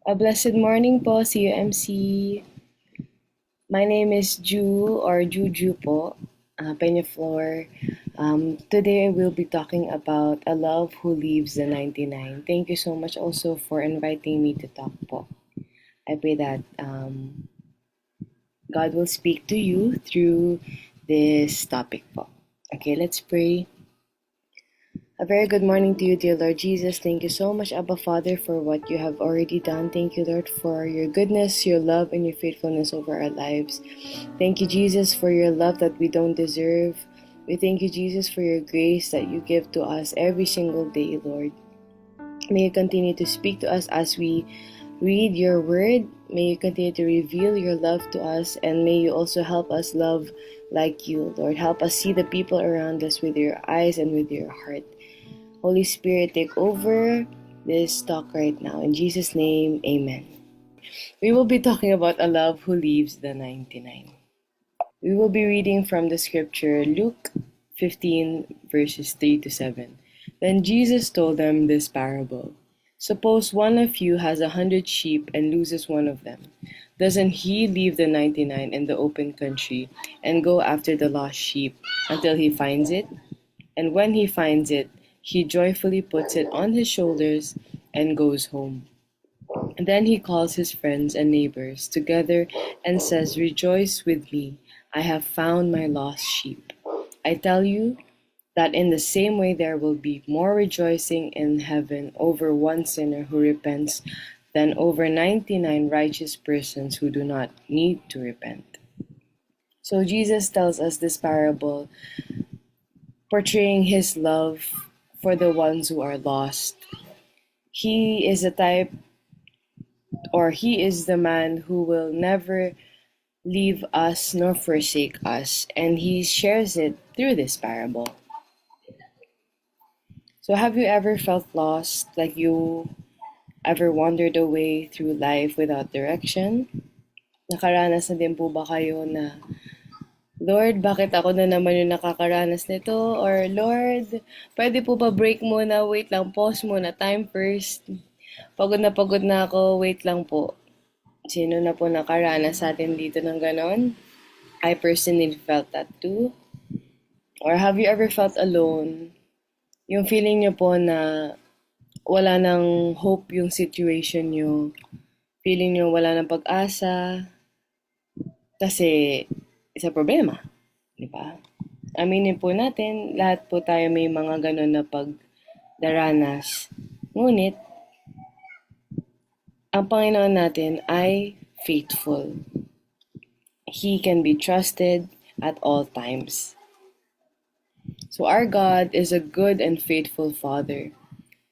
A blessed morning po, CUMC. My name is Ju or Juju po, Peñaflor. Today we'll be talking about a love who leaves the 99. Thank you so much also for inviting me to talk po. I pray that God will speak to you through this topic po. Okay, let's pray. A very good morning to you, dear Lord Jesus. Thank you so much, Abba Father, for what you have already done. Thank you, Lord, for your goodness, your love, and your faithfulness over our lives. Thank you, Jesus, for your love that we don't deserve. We thank you, Jesus, for your grace that you give to us every single day, Lord. May you continue to speak to us as we read your word. May you continue to reveal your love to us, and may you also help us love like you, Lord. Help us see the people around us with your eyes and with your heart. Holy Spirit, take over this talk right now. In Jesus' name, amen. We will be talking about a love who leaves the 99. We will be reading from the scripture Luke 15, verses 3 to 7. Then Jesus told them this parable. Suppose one of you has 100 sheep and loses one of them. Doesn't he leave the 99 in the open country and go after the lost sheep until he finds it? And when he finds it, he joyfully puts it on his shoulders and goes home. And then he calls his friends and neighbors together and says, Rejoice with me, I have found my lost sheep. I tell you that in the same way there will be more rejoicing in heaven over one sinner who repents than over 99 righteous persons who do not need to repent. So Jesus tells us this parable portraying his love for the ones who are lost. He is a type, or he is the man who will never leave us nor forsake us, and he shares it through this parable. So, have you ever felt lost, like you ever wandered away through life without direction? Nakaranas na din po ba kayo na, Lord, bakit ako na naman yung nakakaranas nito? Or, Lord, pwede po ba break muna? Wait lang, pause muna, time first. Pagod na ako, wait lang po. Sino na po nakaranas sa atin dito ng ganon? I personally felt that too. Or have you ever felt alone? Yung feeling nyo po na wala nang hope yung situation nyo. Feeling nyo wala nang pag-asa. Kasi isa problema. Di ba? Aminin po natin, lahat po tayo may mga ganon na pagdaranas. Ngunit, ang Panginoon natin ay faithful. He can be trusted at all times. So our God is a good and faithful Father.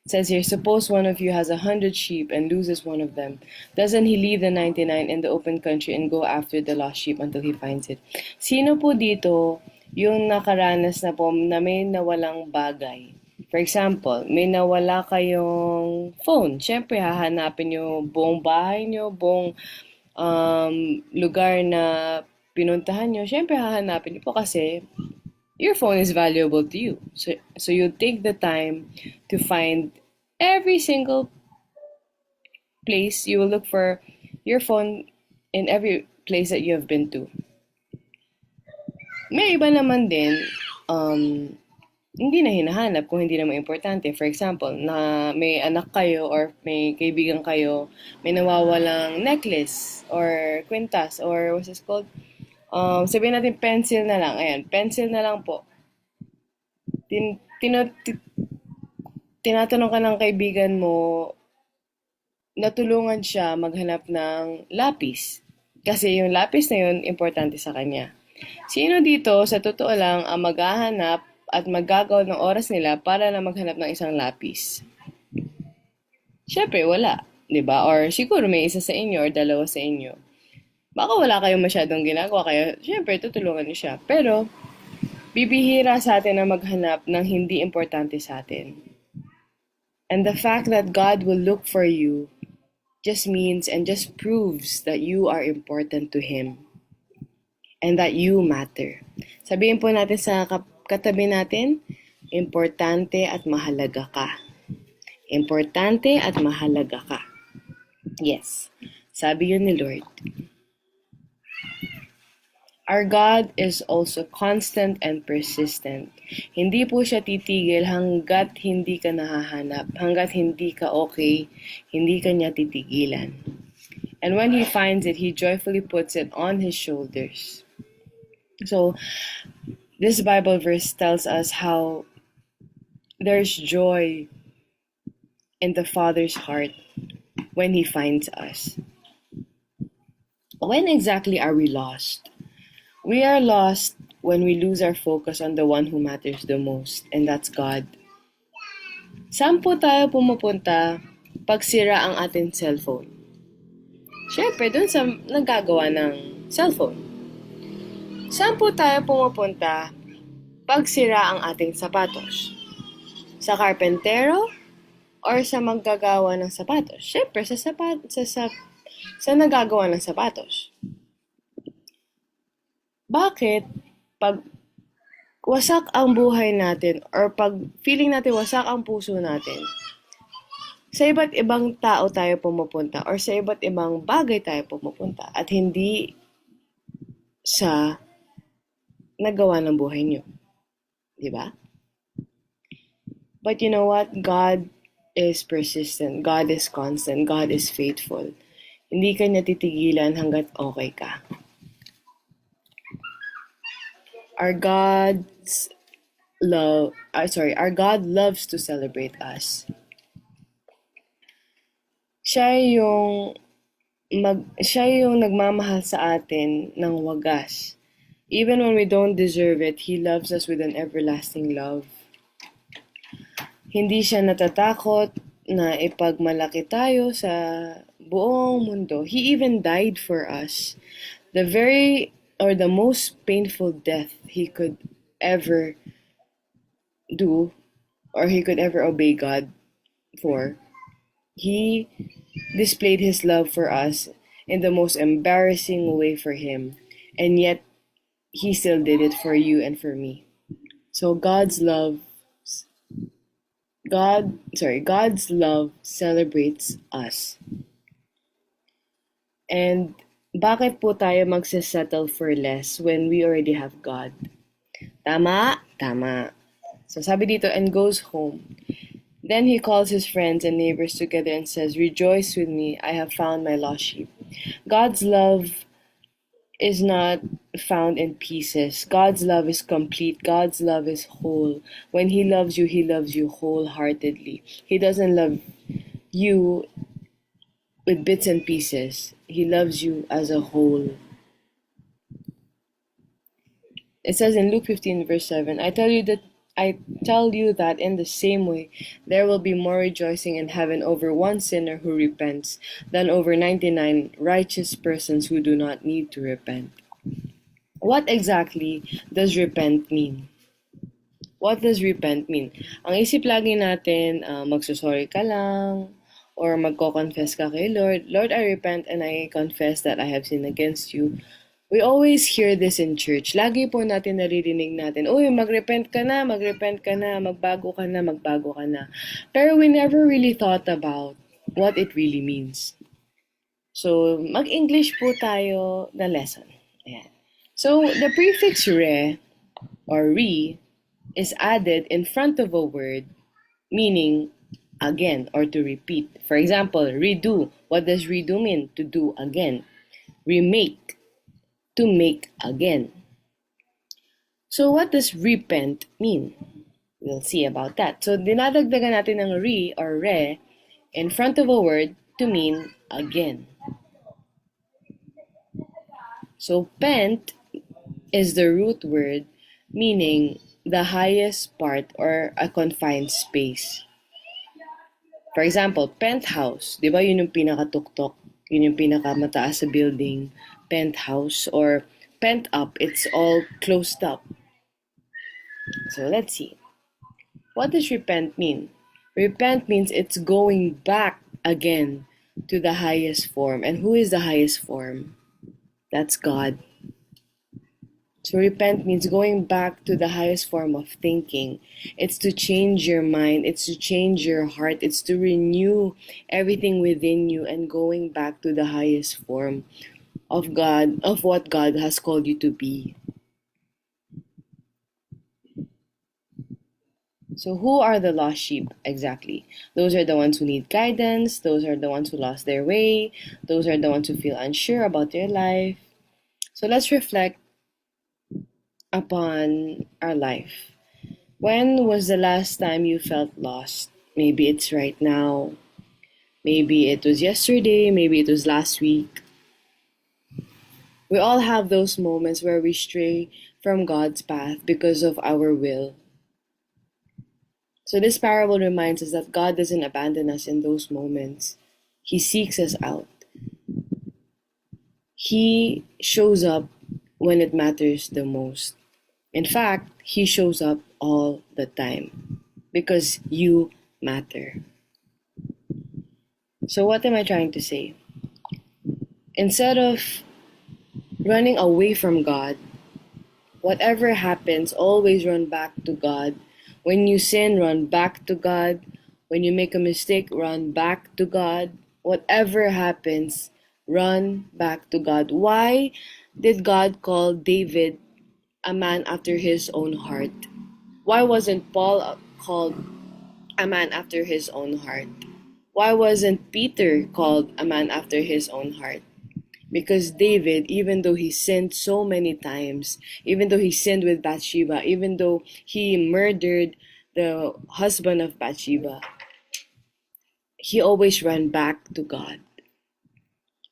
It says here, suppose one of you has 100 sheep and loses one of them. Doesn't he leave the 99 in the open country and go after the lost sheep until he finds it? Sino po dito yung nakaranas na po na may nawalang bagay? For example, may nawala kayong phone. Siyempre, hahanapin nyo buong bahay nyo, buong lugar na pinuntahan nyo. Siyempre, hahanapin nyo po kasi your phone is valuable to you. So you take the time to find every single place. You will look for your phone in every place that you have been to. May iba naman din, hindi na hinahanap kung hindi naman importante. For example, na may anak kayo or may kaibigan kayo, may nawawalang necklace or kwintas or what's this called? Sabihin natin pencil na lang. Ayan, pencil na lang po. Tinatanong ka ng kaibigan mo, natulungan siya maghanap ng lapis. Kasi yung lapis na yun, importante sa kanya. Sino dito, sa totoo lang, ang maghahanap at maggagaw ng oras nila para na maghanap ng isang lapis? Siyempre, wala. 'Di ba? Or siguro may isa sa inyo or dalawa sa inyo. Baka wala kayong masyadong ginagawa, kaya siyempre tutulungan niyo siya. Pero, bibihira sa atin na maghanap ng hindi importante sa atin. And the fact that God will look for you just means and just proves that you are important to Him and that you matter. Sabihin po natin sa katabi natin, importante at mahalaga ka. Importante at mahalaga ka. Yes, sabi yun ni Lord. Our God is also constant and persistent. Hindi po siya titigil hanggat hindi ka nahahanap, hanggat hindi ka okay, hindi ka niya titigilan. And when He finds it, He joyfully puts it on His shoulders. So, this Bible verse tells us how there's joy in the Father's heart when He finds us. When exactly are we lost? We are lost when we lose our focus on the one who matters the most, and that's God. Saan po tayo pumupunta pag sira ang ating cellphone? Siyempre, dun sa nagagawa ng cellphone. Saan po tayo pumupunta pag sira ang ating sapatos? Sa karpentero or sa maggagawa ng sapatos? Siyempre, sa nagagawa ng sapatos. Bakit pag wasak ang buhay natin or pag feeling natin wasak ang puso natin, sa iba't ibang tao tayo pumupunta or sa iba't ibang bagay tayo pumupunta at hindi sa nagawa ng buhay nyo? Diba? But you know what? God is persistent. God is constant. God is faithful. Hindi ka niya titigilan hanggat okay ka. Our God loves to celebrate us. Siya yung nagmamahal sa atin ng wagas. Even when we don't deserve it, He loves us with an everlasting love. Hindi siya natatakot na ipagmalaki tayo sa buong mundo. He even died for us. The most painful death He could ever do, or He could ever obey God for. He displayed His love for us in the most embarrassing way for Him, and yet He still did it for you and for me. So God's love celebrates us. And bakit po tayo magsisettle for less when we already have God? Tama? Tama. So sabi dito, and goes home. Then he calls his friends and neighbors together and says, "Rejoice with me, I have found my lost sheep." God's love is not found in pieces. God's love is complete. God's love is whole. When He loves you wholeheartedly. He doesn't love you with bits and pieces. He loves you as a whole. It says in Luke 15 verse 7, I tell you that in the same way, there will be more rejoicing in heaven over one sinner who repents than over 99 righteous persons who do not need to repent. What exactly does repent mean? What does repent mean? Ang isip lagi natin, magsusorry ka lang, or magko-confess ka kay Lord. Lord, I repent and I confess that I have sinned against you. We always hear this in church. Lagi po natin naririnig natin, uy, mag-repent ka na, magbago ka na. Pero we never really thought about what it really means. So, mag-English po tayo na lesson. Ayan. So, the prefix re or re is added in front of a word meaning again or to repeat. For example, redo. What does redo mean? To do again. Remake. To make again. So what does repent mean? We'll see about that. So dinadagdagan natin ng re or re in front of a word to mean again. So pent is the root word meaning the highest part or a confined space. For example, penthouse. Di ba yun yung pinakatuktok? Yun yung pinakamataas sa building. Penthouse or pent up. It's all closed up. So let's see. What does repent mean? Repent means it's going back again to the highest form. And who is the highest form? That's God. So repent means going back to the highest form of thinking. It's to change your mind, it's to change your heart, it's to renew everything within you and going back to the highest form of God, of what God has called you to be. So who are the lost sheep exactly? Those are the ones who need guidance, those are the ones who lost their way, those are the ones who feel unsure about their life. So let's reflect upon our life. When was the last time you felt lost? Maybe it's right now, maybe it was yesterday, maybe it was last week. We all have those moments where we stray from God's path because of our will. So this parable reminds us that God doesn't abandon us in those moments. He seeks us out. He shows up when it matters the most. In fact, He shows up all the time because you matter. So what am I trying to say? Instead of running away from God, whatever happens, always run back to God. When you sin, run back to God. When you make a mistake, run back to God. Whatever happens, run back to God. Why did God call David a man after his own heart? Why wasn't Paul called a man after his own heart? Why wasn't Peter called a man after his own heart? Because David, even though he sinned so many times, even though he sinned with Bathsheba, even though he murdered the husband of Bathsheba, he always ran back to God.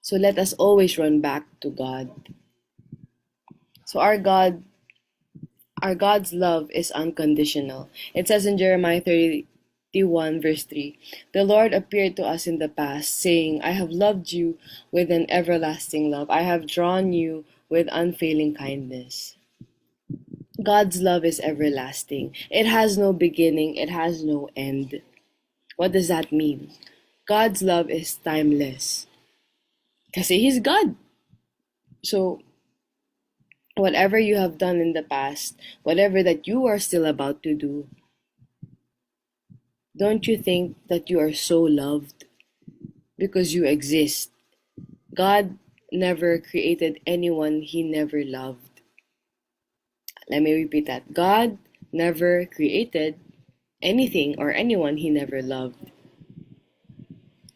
So let us always run back to God. So our God's love is unconditional. It says in Jeremiah 31 verse 3, "The Lord appeared to us in the past, saying, I have loved you with an everlasting love. I have drawn you with unfailing kindness." God's love is everlasting. It has no beginning, it has no end. What does that mean? God's love is timeless. Kasi He's God. So, whatever you have done in the past, whatever that you are still about to do, don't you think that you are so loved because you exist? God never created anyone He never loved. Let me repeat that. God never created anything or anyone He never loved.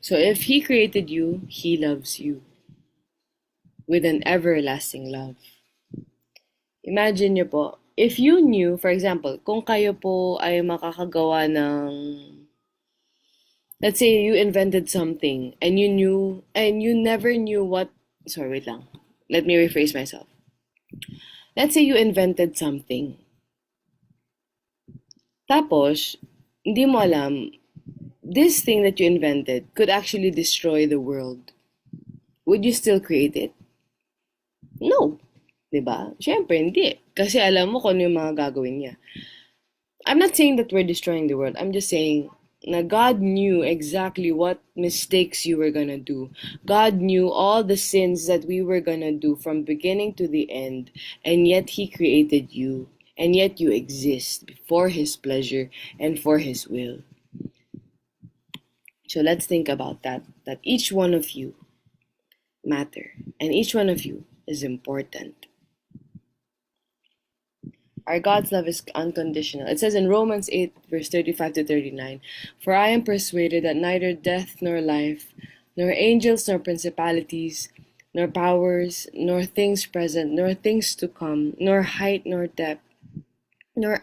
So if He created you, He loves you with an everlasting love. Imagine niyo po, if you knew, for example, kung kayo po ay makakagawa ng, let's say you invented something and you knew, and you never knew what, sorry, wait lang. Let me rephrase myself. Let's say you invented something. Tapos, hindi mo alam, this thing that you invented could actually destroy the world. Would you still create it? No. 'Di ba? Siyempre, hindi. Kasi alam mo kung ano yung mga gagawin niya. I'm not saying that we're destroying the world. I'm just saying na God knew exactly what mistakes you were gonna do. God knew all the sins that we were gonna do from beginning to the end. And yet He created you. And yet you exist for His pleasure and for His will. So let's think about that. That each one of you matter. And each one of you is important. Our God's love is unconditional. It says in Romans 8, verse 35 to 39, "For I am persuaded that neither death nor life, nor angels nor principalities, nor powers, nor things present, nor things to come, nor height nor depth, nor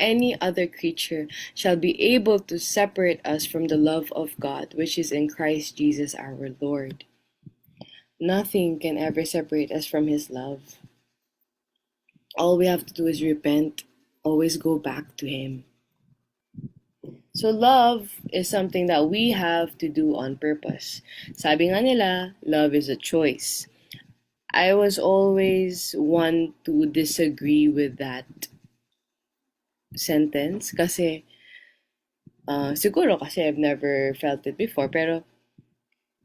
any other creature shall be able to separate us from the love of God, which is in Christ Jesus our Lord." Nothing can ever separate us from His love. All we have to do is repent, always go back to Him. So love is something that we have to do on purpose. Sabi nga nila, love is a choice. I was always one to disagree with that sentence kasi siguro kasi I've never felt it before, pero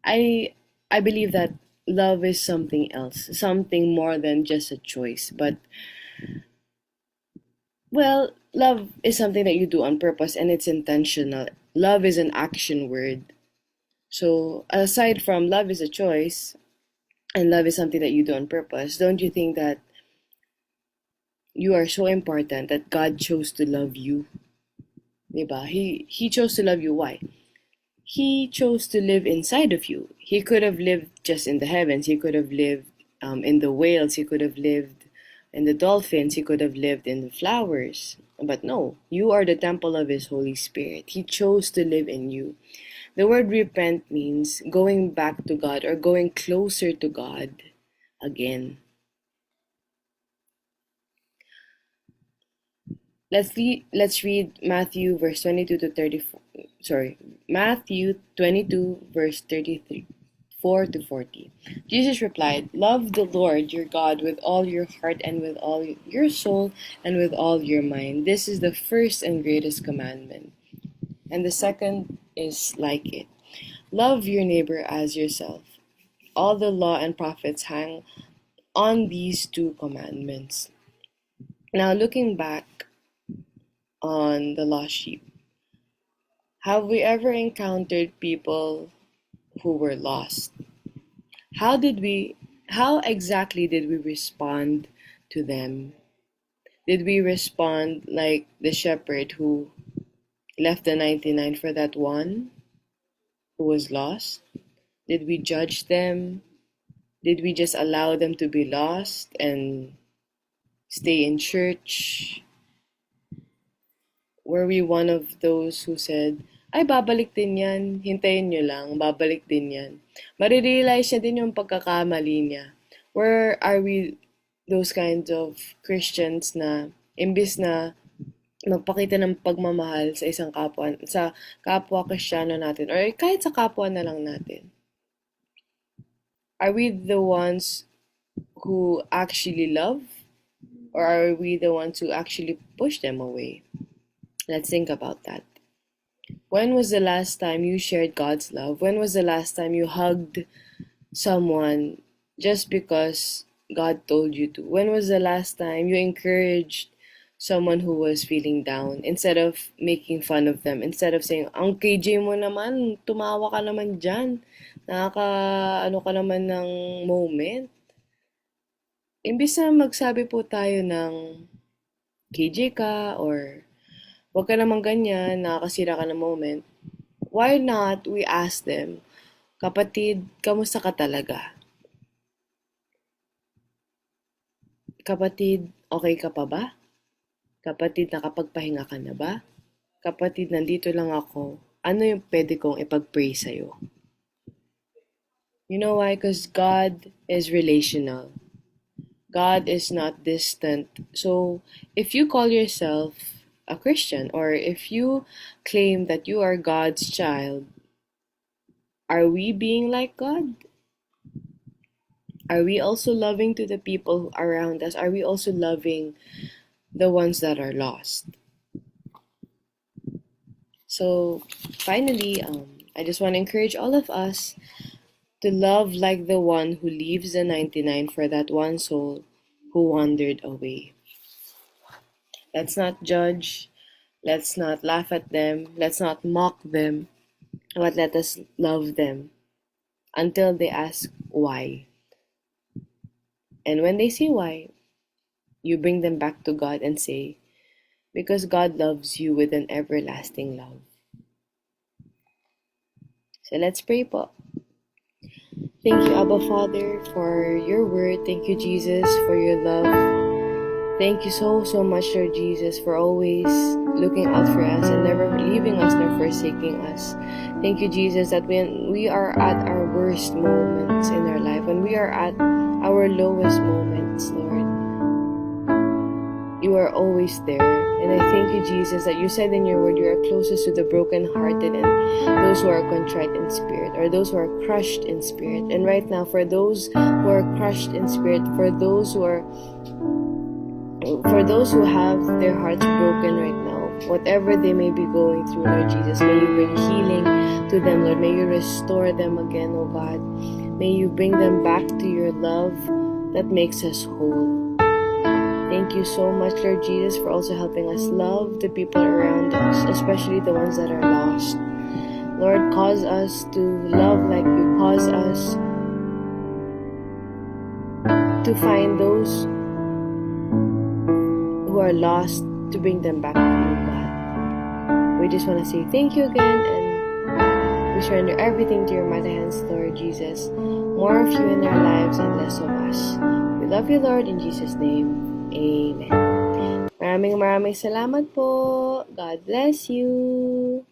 I believe that love is something else, something more than just a choice. But, well, love is something that you do on purpose and it's intentional. Love is an action word. So, aside from love is a choice and love is something that you do on purpose, don't you think that you are so important that God chose to love you? Diba? He chose to love you. Why? He chose to live inside of you. He could have lived just in the heavens. He could have lived in the whales. He could have lived in the dolphins. He could have lived in the flowers. But no, you are the temple of His Holy Spirit. He chose to live in you. The word repent means going back to God or going closer to God again. Let's read Matthew verse 22 to 34. Sorry, Matthew 22 verse 33. 4 to 40. Jesus replied, "Love the Lord your God with all your heart and with all your soul and with all your mind. This is the first and greatest commandment. And the second is like it. Love your neighbor as yourself. All the law and prophets hang on these two commandments." Now, looking back on the lost sheep, have we ever encountered people who were lost? How exactly did we respond to them? Did we respond like the shepherd who left the 99 for that one who was lost? Did we judge them? Did we just allow them to be lost and stay in church? Were we one of those who said, "Ay, babalik din yan. Hintayin nyo lang. Babalik din yan." Marirealize niya din yung pagkakamali niya. Where are we those kinds of Christians na imbis na magpakita ng pagmamahal sa isang kapwa, sa kapwa Kristiyano natin, or kahit sa kapwa na lang natin? Are we the ones who actually love? Or are we the ones who actually push them away? Let's think about that. When was the last time you shared God's love? When was the last time you hugged someone just because God told you to? When was the last time you encouraged someone who was feeling down instead of making fun of them? Instead of saying, "Ang KJ mo naman, tumawa ka naman dyan. Ano ka naman ng moment." Imbis na magsabi po tayo ng KJ ka or "Huwag ka naman ganyan, nakakasira ka ng moment." Why not we ask them, "Kapatid, kamusta ka talaga? Kapatid, okay ka pa ba? Kapatid, nakapagpahinga ka na ba? Kapatid, nandito lang ako. Ano yung pwede kong ipag-pray sa'yo?" You know why? Because God is relational. God is not distant. So, if you call yourself a Christian, or if you claim that you are God's child, are we being like God? Are we also loving to the people around us? Are we also loving the ones that are lost? So, finally, I just want to encourage all of us to love like the one who leaves the 99 for that one soul who wandered away. Let's not judge. Let's not laugh at them. Let's not mock them. But let us love them until they ask why. And when they say why, you bring them back to God and say, "Because God loves you with an everlasting love." So let's pray po. Thank you, Abba Father, for your word. Thank you, Jesus, for your love. Thank you so much, Lord Jesus, for always looking out for us and never leaving us nor forsaking us. Thank you, Jesus, that when we are at our worst moments in our life, when we are at our lowest moments, Lord, you are always there. And I thank you, Jesus, that you said in your word, you are closest to the brokenhearted and those who are contrite in spirit, or those who are crushed in spirit. And right now, for those who are crushed in spirit, for those who have their hearts broken right now, whatever they may be going through, Lord Jesus, may you bring healing to them, Lord. May you restore them again, oh God. May you bring them back to your love that makes us whole. Thank you so much, Lord Jesus, for also helping us love the people around us, especially the ones that are lost. Lord, cause us to love like you. Cause us to find those who are lost, to bring them back to you, God. We just want to say thank you again, and we surrender everything to your mighty hands, Lord Jesus. More of you in our lives and less of us. We love you, Lord, in Jesus' name. Amen. Maraming salamat po. God bless you.